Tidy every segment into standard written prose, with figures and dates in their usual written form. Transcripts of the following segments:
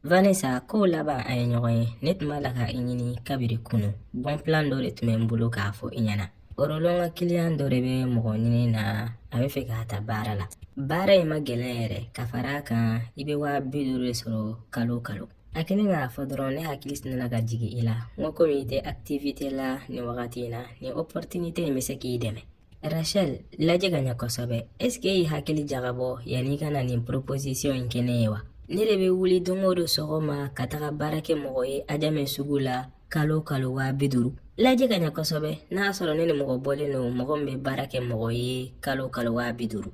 Vanessa, ko laban a ye ɲɔgɔn ye ne tun b'a la ka i ɲini kabiri kunu bon plan dɔ de tun bɛ n bolo k'a fɔ i ɲɛna orolon ka kiliyan dɔ de bɛ mɔgɔ ɲini na a bɛ fɛ k'a ta baara la baara in ma gɛlɛn yɛrɛ ka fara a kan i bɛ wa 50 de sɔrɔ kalo o kalo a kɛlen k'a fɔ dɔrɔn ne hakili sinana ka jigin i la n ko komi i tɛ activité la nin wagati in na nin opportunité in bɛ se k'i dɛmɛ Rachel lajɛ ka ɲɛ kosɛbɛ est ce que i hakili jagabɔ yanni i ka na nin proposition in kɛ ne ye wa ne de bɛ wuli don o don sɔgɔma ka taga baara kɛ mɔgɔ ye Adjamɛ sugu la kalo kalo wa 50 lajɛ ka ɲɛ kosɛbɛ n'a sɔrɔ ne ni mɔgɔ bɔlen don mɔgɔ min bɛ baara kɛ mɔgɔ ye kalo kalo wa 50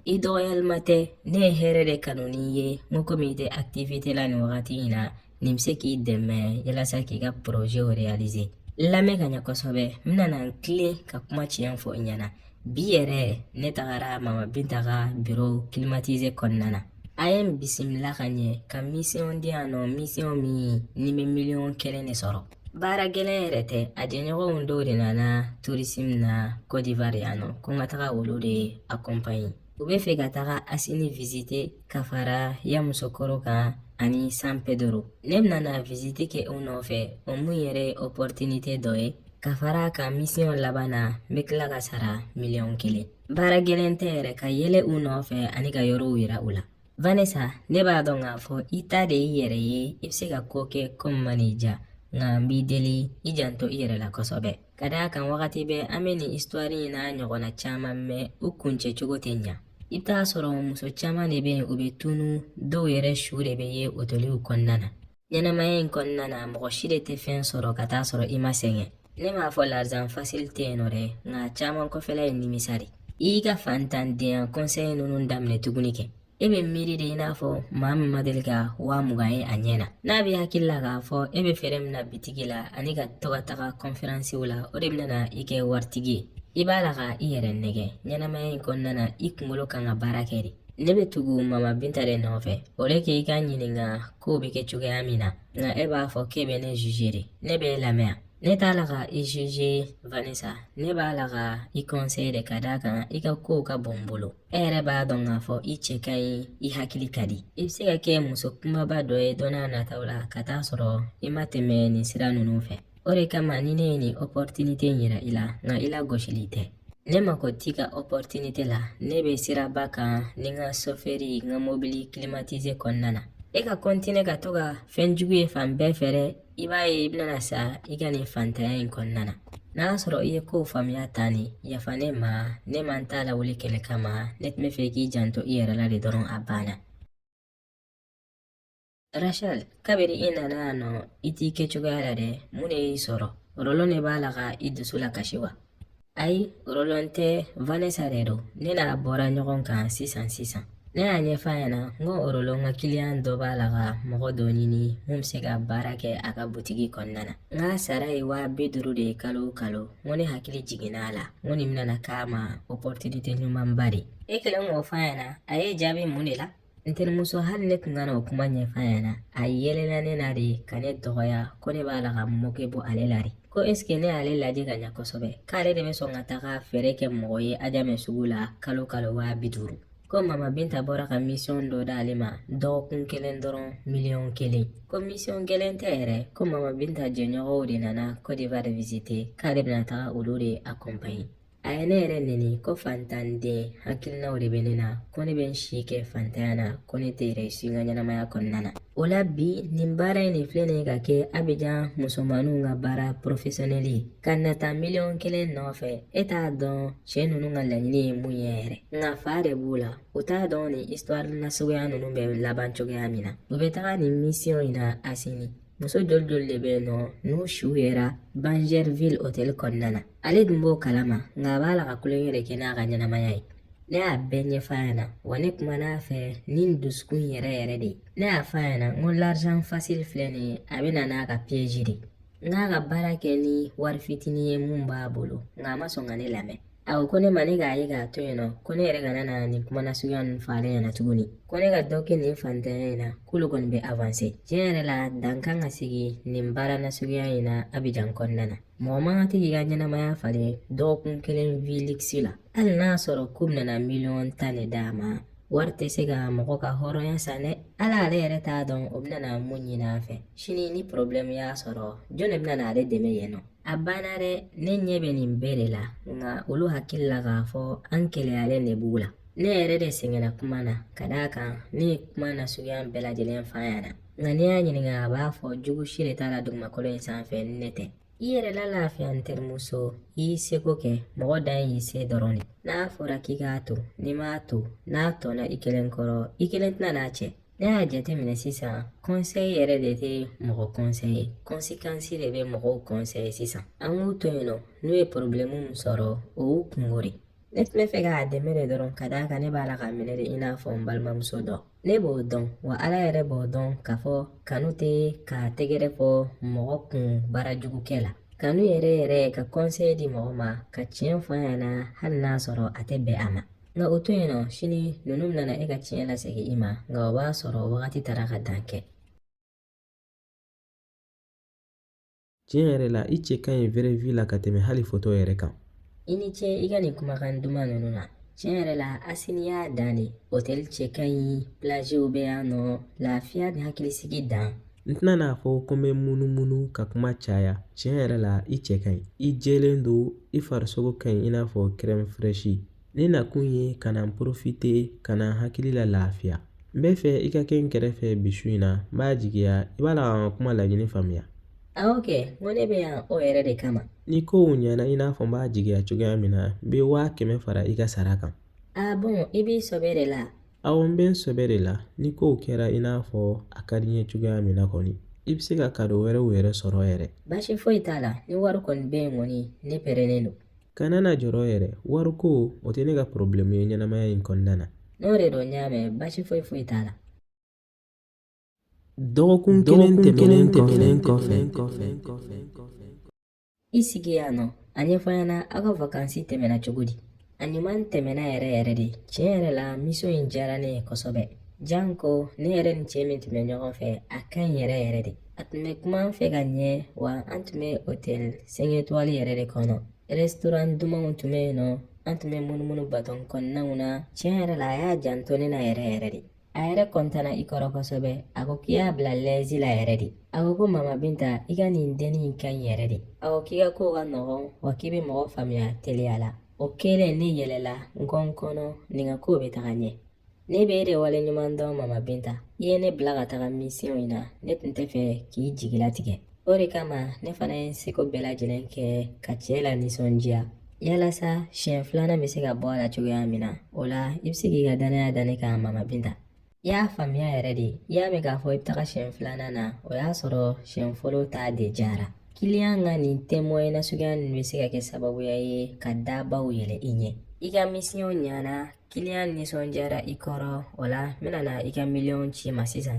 i dɔgɔyalima tɛ ne ye hɛrɛ de kanu n'i ye n ko komi i tɛ activité la nin wagati in na nin bɛ se k'i dɛmɛ yalasa k'i ka projet réaliser lamɛn ka ɲɛ kosɛbɛ n bɛna n tilen ka kuma tiɲɛ fɔ i ɲɛna bi yɛrɛ ne tagara mama Binta ka bureau climatisé kɔnɔna na a ye n bisimila ka ɲɛ ka mission di yan nɔ mission min ni bɛ miliyɔn 1 de sɔrɔ baara gɛlɛn yɛrɛ tɛ a jɛɲɔgɔnw dɔw de nana tourisme na Côte d'Ivoire yan nɔ ko n ka taga olu de accompagner u bɛ fɛ ka taga Asini visiter ka fara Yamoussoukro kan ani San Pedro ne bɛna na visiter kɛ u nɔfɛ o mun yɛrɛ ye opportunité dɔ ye ka fara a kan mission laban na n bɛ tila ka sara miliyɔn 1 baara gɛlɛn tɛ yɛrɛ ka yɛlɛ u nɔfɛ ani ka yɔrɔw yira u la Vanessa ne b'a dɔn k'a fɔ i ta de i yɛrɛ ye i bɛ se ka ko kɛ komi man'i ja nka n b'i deli i janto i yɛrɛ la kosɛbɛ ka d'a kan wagati bɛɛ an bɛ nin histoire in n'a ɲɔgɔnna caman mɛn u kuncɛ cogo tɛ ɲa i bɛ taa sɔrɔ muso caman de bɛ yen u bɛ tunu dɔw yɛrɛ su de bɛ ye hôteliw kɔnɔna na ɲɛnamaya in kɔnɔna na mɔgɔ si de tɛ fɛn sɔrɔ ka taa sɔrɔ i ma sɛgɛn ne m'a fɔ l'argent facile tɛ yen nɔ dɛ nka caman kɔfɛla ye nimisa de i y'i ka fantandenya conseil ninnu daminɛ tuguni kɛ e bɛ miiri de i n'a fɔ maa min ma deli ka 20,000 ye a ɲɛ na n'a bɛ hakili la k'a fɔ e bɛ fɛɛrɛ min na bitigi la ani ka to ka taga conférencew la o de bɛna i kɛ waritigi ye i b'a la ka i yɛrɛ nɛgɛ ɲɛnamaya in kɔnɔna na i kunkolo kan ka baara kɛ de ne bɛ tugu mama Binta de nɔfɛ o de k'i ka ɲininka kow bɛ kɛ cogoya min na nka e b'a fɔ k'e bɛ ne juger de ne bɛ lamɛn ne t'a la ka i juger Vanessa ne b'a la ka i conseil de ka d'a kan i ka kow ka bon n bolo e yɛrɛ b'a dɔn k'a fɔ i cɛ ka ɲi i hakili ka di i bɛ se ka kɛ muso kumaba dɔ ye don n'a nataw la ka taa sɔrɔ i ma tɛmɛ nin sira ninnu fɛ o de kama ni ne ye nin opportunité yira i la nka i la gosili tɛ ne mako t'i ka opportunité la ne bɛ siraba kan ni n ka chauffeur n ka mobili climatisé kɔnɔna na e ka continuer ka to ka fɛn jugu ye fan bɛɛ fɛ dɛ i b'a ye i bɛna sa i ka nin fantanya in kɔnɔna na n'a y'a sɔrɔ i ye kow faamuya tan ne yafa ne ma ne man t'a lawuli kɛlɛ kama ne tun bɛ fɛ k'i janto i yɛrɛ la de dɔrɔn a banna Rachel kabiri i nana yan nɔ i t'i kɛcogoya la dɛ mun de y'i sɔrɔ rolon de b'a la ka i dusu lakasi wa ayi rolon tɛ Vanessa de don ne n'a bɔra ɲɔgɔn kan sisan ne y'a ɲɛfɔ a ɲɛna n ko rolon ka kiliyan dɔ b'a la ka mɔgɔ dɔ ɲini mun bɛ se ka baara kɛ a ka butigi kɔnɔna na n ka sara ye wa 50 de ye kalo o kalo n ko ne hakili jiginna a la n ko nin bɛna k'a ma opportunité ɲumanba de e kɛlen k'o fɔ a ɲɛna a ye jaabi mun de la n terimuso hali ne tun kana o kuma ɲɛfɔ a ɲɛna a yɛlɛla ne na de ka ne dɔgɔya ko ne b'a la ka moke bɔ ale la de ko est ce que ne y'ale lajɛ ka ɲɛ kosɛbɛ k'ale de bɛ sɔn ka taga fɛɛrɛ kɛ mɔgɔ ye Adjamɛ sugu la kalo kalo wa 50 ko mama Binta bɔra ka mission dɔ d'ale ma dɔgɔkun 1 dɔrɔn miliyɔn 1 ko mission gɛlɛn tɛ yɛrɛ ko mama Binta jɛɲɔgɔnw de nana Côte d'Ivoire visiter k'ale bɛna taga olu de accompagner a ye ne yɛrɛ nɛni ko fantanden hakilinaw de bɛ ne na ko ne bɛ n si kɛ fantanya na ko ne tɛ réussir n ka ɲɛnamaya kɔnɔna na o la bi nin baara in de filɛ nin ye ka kɛ Abidjan musomaninw ka baara professionnel ye ka nata miliyɔn 1 nɔfɛ e t'a dɔn cɛ ninnu ka laɲini ye mun ye yɛrɛ nka fa de b'u la u t'a dɔn nin histoire nasuguya ninnu bɛ laban cogoya min na u bɛ taga nin mission in na Asini muso joli de bɛ yen nɔ n'u su yera Bangerville hôtel kɔnɔna na ale dun b'o kalama nka a b'a la ka kulonkɛ de kɛ n'a ka ɲɛnamaya ye ne y'a bɛɛ ɲɛfɔ a ɲɛna wa ne kumana a fɛ ni nin dusukun yɛrɛ de ne y'a fɔ a ɲɛna n ko l'argent facile filɛ nin ye a bɛ na n'a ka piège de n k'a ka baara kɛ ni wari fitinin ye mun b'a bolo nka a ma sɔn ka ne lamɛn a ko ne ma ne k'a ye k'a to yen nɔ ko ne yɛrɛ kana na nin kuma nasuguya ninnu fɔ ale ɲɛna tuguni ko ne ka dɔ kɛ nin fantanya in na k'olu kɔni bɛ avancer tiɲɛ yɛrɛ la dan kan ka sigi nin baara nasuguya in na Abidjan kɔnɔna na mɔgɔ man kan tɛ k'i ka ɲɛnamaya falen dɔgɔkun 1 vie luxe la hali n'a y'a sɔrɔ ko bɛna miliyɔn 10 de d'a ma wari tɛ se ka mɔgɔ ka hɔrɔnya san dɛ. Ala ale yɛrɛ t'a dɔn o bɛna mun ɲini a fɛ. Sini ni problème y'a sɔrɔ jɔn de bɛna ale dɛmɛ yen nɔ? A banna dɛ, ne ɲɛ bɛ nin bɛɛ de la, nka olu hakili la k'a fɔ an kɛlɛyalen de b'u la. Ne yɛrɛ de sɛgɛnna kuma na, ka d'a kan ne ye kuma na suguya bɛɛ lajɛlen f'a ɲɛna. Nka n'i y'a ɲininka a b'a fɔ jugu si de t'a la dugumakolo in sanfɛ ne tɛ. I yɛrɛ la lafiya n terimuso, i y'i seko kɛ, mɔgɔ dan y'i se dɔrɔn de. N'a fɔra k'i k'a to, n'i m'a to, n'a tɔnna i kelen kɔrɔ, i kelen tɛna n'a cɛ. Ne y'a jateminɛ sisan, conseil yɛrɛ de tɛ mɔgɔ conseil, conséquence de bɛ mɔgɔw conseil sisan. An k'u to yen nɔ, n'u ye problème min sɔrɔ, o y'u kungo de. Ne tun bɛ fɛ k'a dɛmɛ de dɔrɔn ka d'a kan ne b'a la ka minɛ de i n'a fɔ n balimamuso dɔ. Ne b'o dɔn, wa Ala yɛrɛ b'o dɔn k'a fɔ kanu tɛ k'a tɛgɛrɛ fɔ mɔgɔ kun baara jugukɛ la. Kanu yɛrɛ ka conseil di mɔgɔ ma, ka tiɲɛ fɔ a ɲɛna hali n'a sɔrɔ a tɛ bɛn a ma. Nka o to yen nɔ, sini ninnu nana e ka tiɲɛ lasegin i ma, nka o b'a sɔrɔ wagati taara ka dan kɛ. Tiɲɛ yɛrɛ la i cɛ ka ɲi vraie vie la ka tɛmɛ hali photo yɛrɛ kan. I ni ce i ka nin kumakan duman ninnu na. Tiɲɛ yɛrɛ la Asini y'a dan de. Hôtel cɛ ka ɲi, plagew bɛ yan nɔ, lafiya ni hakilisigi dan. N tɛna n'a fɔ ko n bɛ munumunu ka kuma caya. Tiɲɛ yɛrɛ la i cɛ ka ɲi. I jɛlen don, i farisogo ka ɲi i n'a fɔ crème fraîche. Ne nakun ye ka na n profiter ka na n hakili la lafiya. N bɛ fɛ i ka kɛ n kɛrɛfɛ bi su in na, n b'a jigiya i b'a la ka n ka kuma laɲini faamuya. Awɔ kɛ, n ko ne bɛ yan o yɛrɛ de kama. Ni kow ɲɛna i n'a fɔ n b'a jigiya cogoya min na, n bɛ 500 fara i ka sara kan. Ah bon, i b'i sɔbɛ de la? Awɔ n bɛ n sɔbɛ de la. Ni kow kɛra i n'a fɔ a ka di n ye cogoya min na kɔni, i bɛ se ka cadeau wɛrɛw yɛrɛ sɔrɔ yɛrɛ. Baasi foyi t'a la, ni wari kɔni bɛ yen kɔni, ne pɛrɛnnen don. Kana na jɔrɔ yɛrɛ, wari ko o tɛ ne ka problème ye ɲɛnamaya in kɔnɔna na. N'o de don n y'a mɛn, baasi foyi t'a la. Dɔgɔkun kelen tɛmɛnen kɔfɛ. I sigi yan nɔ, a ɲɛfɔ ɲɛna aw ka vacances tɛmɛna cogo di? A ɲuman tɛmɛna yɛrɛ de. Tiɲɛ yɛrɛ la, mission in diyara ne ye kosɛbɛ. Janko ne yɛrɛ ni cɛ min tun bɛ ɲɔgɔn fɛ, a ka ɲi yɛrɛ de. A tun bɛ kuma an fɛ ka ɲɛ, wa an tun bɛ hôtel 5 étoiles yɛrɛ de kɔnɔ. Restaurant dumanw tun bɛ yen nɔ, an tun bɛ munumunu baton kɔnɔnaw na. Tiɲɛ yɛrɛ la, a y'a janto ne na yɛrɛ de. A yɛrɛ kɔntana i kɔrɔ kosɛbɛ. A ko k'i y'a bila lɛzi la yɛrɛ de. A ko Mama Binta, i ka nin denni in ka ɲi yɛrɛ de. A ko k'i ka kow ka nɔgɔn, wa k'i bɛ mɔgɔ faamuya teliya la. O kɛlen ne yɛlɛla n kɔnɔ nin ka kow bɛ taga ɲɛ. Ne bɛ e de wale ɲuman dɔn Mama Binta. I ye ne bila ka taga mission in na, ne tun tɛ fɛ k'i jigilatigɛ. O de kama ne fana ye n seko bɛɛ lajɛlen kɛ ka cɛ la nisɔndiya. Yalasa siɲɛ filanan bɛ se ka bɔ a la cogoya min na. O la i bɛ se k'i ka danaya da ne kan Mama Binta. I y'a faamuya yɛrɛ de. I y'a mɛn k'a fɔ i bɛ taga siɲɛ filanan na, o y'a sɔrɔ siɲɛ fɔlɔ ta de jara. Client ka nin témoin nasuguya ninnu bɛ se ka kɛ sababuya ye ka dabaw yɛlɛ i ɲɛ. I ka mission ɲana, client nisɔndiyara i kɔrɔ, o la n bɛna na i ka miliyɔn ci ma sisan.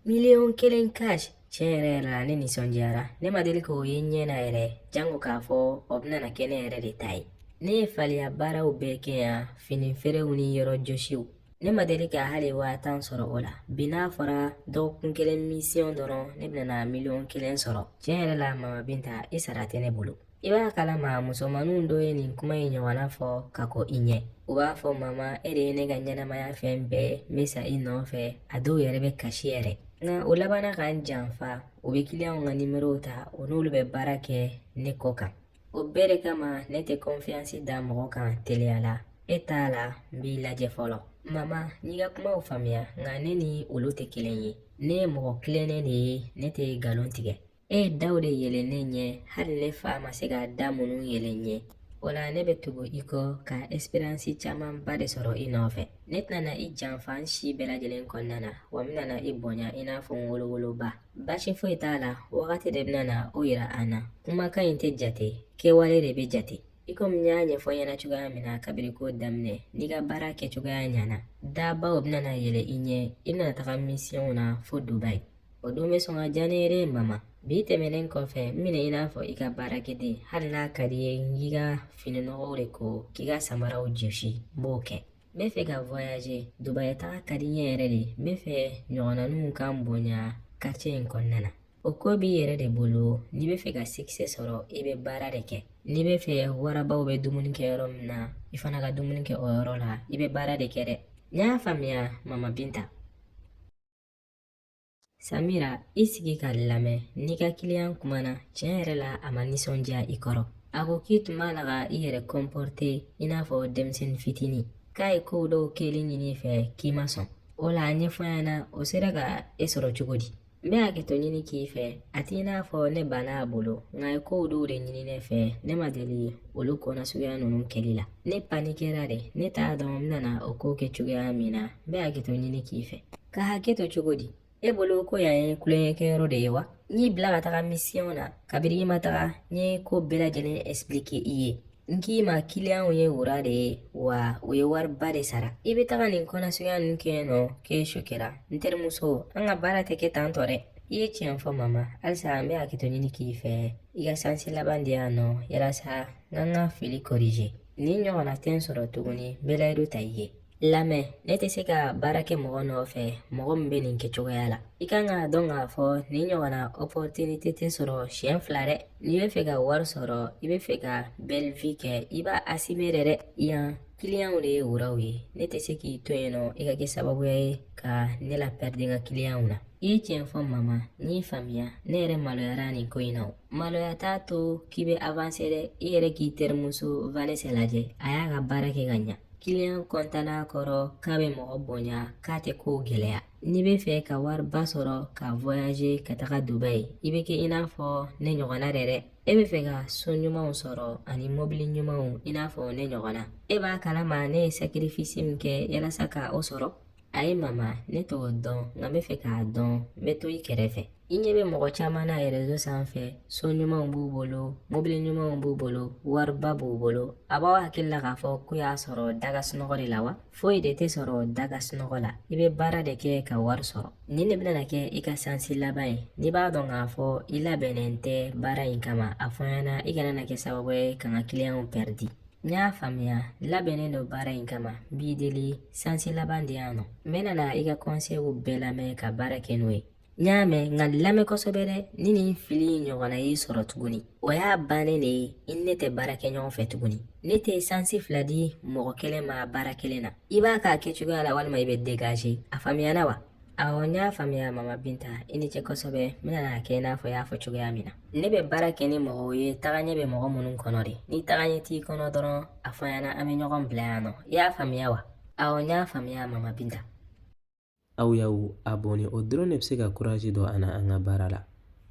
Miliyɔn 1 cash. Tiɲɛ yɛrɛ la ne nisɔndiyara. Ne ma deli k'o ye n ɲɛ na yɛrɛ, jango k'a fɔ o bɛna kɛ ne yɛrɛ de ta ye. Ne ye faliya baaraw bɛɛ kɛ yan, fini feerew ni yɔrɔ jɔsiw. Ne ma deli ka hali 10,000 sɔrɔ o la. Bi n'a fɔra dɔgɔkun kelen mission dɔrɔn ne bɛna na miliyɔn 1 sɔrɔ. Tiɲɛ yɛrɛ la Mama Binta, i sara tɛ ne bolo. I b'a kalama musomaninw dɔ ye nin kuma in ɲɔgɔnna fɔ ka kɔ i ɲɛ. U b'a fɔ Mama, e de ye ne ka ɲɛnamaya fɛn bɛɛ, n bɛ sa i nɔfɛ, a dɔw yɛrɛ bɛ kasi yɛrɛ. Nka o labanna ka n janfa, u bɛ clientw ka numéro ta, o n'olu bɛ baara kɛ ne kɔ kan. O bɛɛ de kama ne tɛ confiance da mɔgɔ kan teliya la. E t'a la, n b'i lajɛ fɔlɔ. Mama, n'i ka kumaw faamuya, nka ne ni olu tɛ kelen ye. Ne ye mɔgɔ tilennen de ye, ne tɛ nkalon tigɛ. E ye daw de yɛlɛ ne ɲɛ, hali ne fa ma se ka da minnu yɛlɛ n ɲɛ. O la ne bɛ tugu i kɔ ka espérance camanba de sɔrɔ i nɔfɛ. Ne tɛna i janfa n si bɛɛ lajɛlen kɔnɔna na, wa n bɛna i bonya i n'a fɔ n wolowoloba. Baasi foyi t'a la, wagati de bɛna na o yira an na. Kumakan in tɛ jate, kɛwale de bɛ jate. I komi n y'a ɲɛfɔ ɲɛna cogoya min na kabini ko daminɛ, n'i ka baara kɛcogoya ɲana, dabaw bɛna yɛlɛ i ɲɛ, i bɛna taga mission na fo Dubai. O don bɛ sɔn ka diya ne yɛrɛ Mama. Bi tɛmɛnen kɔfɛ, n bɛna i n'a fɔ i ka baarakɛden, hali n'a ka di ye n k'i ka fininɔgɔw de ko, k'i ka samaraw jɔsi, n b'o kɛ. N bɛ fɛ ka voyager, Dubai taga ka di n ye yɛrɛ de. N bɛ fɛ ɲɔgɔnnaninw ka n bonya quartier in kɔnɔna na. O ko b'i yɛrɛ de bolo, n'i bɛ fɛ ka succès sɔrɔ, i bɛ baara de kɛ. N'i bɛ fɛ warabaw bɛ dumuni kɛ yɔrɔ min na, i fana ka dumuni kɛ o yɔrɔ la, i bɛ baara de kɛ dɛ. N y'a faamuya Mama Binta. Samira, i sigi ka lamɛn n'i ka kiliyan kumana tiɲɛ yɛrɛ la a ma nisɔndiya i kɔrɔ. A ko k'i tun b'a la ka i yɛrɛ kɔnpɔrte i n'a fɔ denmisɛnnin fitinin. K'a ye kow dɔw kɛli ɲini i fɛ k'i ma sɔn. O la a ɲɛfɔ ɲɛna o sera ka e sɔrɔ cogo di? N bɛ hakɛto ɲini k'i fɛ a t'i n'a fɔ ne banna a bolo nka a ye kow dɔw de ɲini ne fɛ ne ma deli olu kɔnɔ suguya ninnu kɛli la. Ne panikɛra de ne t'a dɔn n bɛna o ko kɛ cogoya min na n bɛ hakɛto ɲini k'i fɛ. Ka hakɛto cogo di? E bolo ko yan ye kulonkɛkɛyɔrɔ de ye wa? N y'i bila ka taga misiyɔn na kabiri i ma taga n ye ko bɛɛ lajɛlen expliquer i ye. N k'i ma kiliyanw ye wura de ye wa o ye wariba de sara. I bɛ taga nin kɔnɔsuguya ninnu kɛ yen nɔ k'e sukɛra. N terimuso an ka baara tɛ kɛ tan tɔ dɛ. I ye tiɲɛ fɔ Mama halisa n bɛ hakɛto ɲini k'i fɛ i ka sansi laban di yan nɔ yalasa n ka n ka fili corriger. Nin ɲɔgɔnna tɛ n sɔrɔ tuguni n bɛ layidu ta i ye. Lamɛn ne tɛ se ka baara kɛ mɔgɔ nɔfɛ mɔgɔ min bɛ nin kɛcogoya la. I kan ka dɔn k'a fɔ nin ɲɔgɔnna opportunité tɛ sɔrɔ siɲɛ 2 dɛ. N'i bɛ fɛ ka wari sɔrɔ i bɛ fɛ ka belle vie kɛ i b'a assumer dɛ. Yan kiliyanw de ye wuraw ye. Ne tɛ se k'i to yen nɔ i ka kɛ sababuya ye ka ne la perdre n ka kiliyanw na. I ye tiɲɛ fɔ Mama n y'i faamuya ne yɛrɛ maloyara nin ko in na. Maloya t'a to k'i bɛ avancer dɛ. I yɛrɛ k'i terimuso Vanessa lajɛ a y'a ka baara kɛ ka ɲa. Kiliyan kɔntan'a kɔrɔ k'a bɛ mɔgɔ bonya k'a tɛ kow gɛlɛya. N'i bɛ fɛ ka wariba sɔrɔ ka voyager ka taga Dubaï i bɛ kɛ i n'a fɔ ne ɲɔgɔnna de dɛ. E bɛ fɛ ka so ɲumanw sɔrɔ ani mobili ɲumanw i n'a fɔ ne ɲɔgɔnna. E b'a kalama ne ye sacrifice min kɛ yalasa ka o sɔrɔ? Ayi Mama ne t'o dɔn nka n bɛ fɛ k'a dɔn n bɛ to i kɛrɛfɛ. I ɲɛ bɛ mɔgɔ caman na réseau sanfɛ so ɲumanw b'u bolo mobili ɲumanw b'u bolo wariba b'u bolo a b'aw hakili la k'a fɔ ko y'a sɔrɔ daga sunɔgɔ de la wa? Foyi de tɛ sɔrɔ daga sunɔgɔ la i bɛ baara de kɛ ka wari sɔrɔ. Nin de bɛna kɛ i ka sansi laban ye. N'i b'a dɔn k'a fɔ i labɛnnen tɛ baara in kama a fɔ ɲɛna i kana na kɛ sababu ye ka n ka kiliyanw perdre. N y'a faamuya labɛnnen don baara in kama n b'i deli sansi laban di yan nɔ. N bɛna na i ka conseils bɛɛ lamɛn ka baara kɛ n'o ye. N y'a mɛn nka lamɛn kosɛbɛ dɛ ni nin fili ɲɔgɔnna y'i sɔrɔ tuguni o y'a bannen de ye i ni ne tɛ baara kɛ ɲɔgɔn fɛ tuguni. Ne tɛ sansi 2 di mɔgɔ kelen ma baara kelen na. I b'a k'a kɛcogoya la walima i bɛ dégager a faamuyana wa? Awɔ n y'a faamuya Mama Binta i ni ce kosɛbɛ n bɛna n'a kɛ i n'a fɔ i y'a fɔ cogoya min na. Ne bɛ baara kɛ ni mɔgɔw ye tagaɲɛ bɛ mɔgɔ minnu kɔnɔ de. Ni tagaɲɛ t'i kɔnɔ dɔrɔn a fɔ ɲɛna an bɛ ɲɔgɔn bila yan nɔ. I y'a faamuya wa? Awɔ n y'a faamuya Mama Binta. Aw y'aw abonné o dɔrɔn de bɛ se ka courage don an na an ka baara la.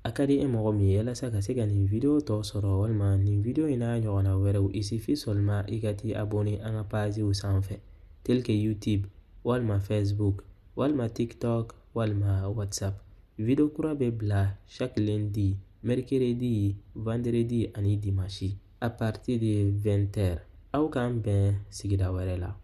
A ka di e mɔgɔ min ye yalasa ka se ka nin video tɔ sɔrɔ walima nin video in n'a ɲɔgɔnna wɛrɛw il suffit seulement i ka t'i abonné an ka pagew sanfɛ tel que YouTube walima Facebook walima TikTok walima WhatsApp. Video kura bɛ bila chaque lundi, mercredi, vendredi ani dimanche à partir de 20h. Aw k'an bɛn sigida wɛrɛ la.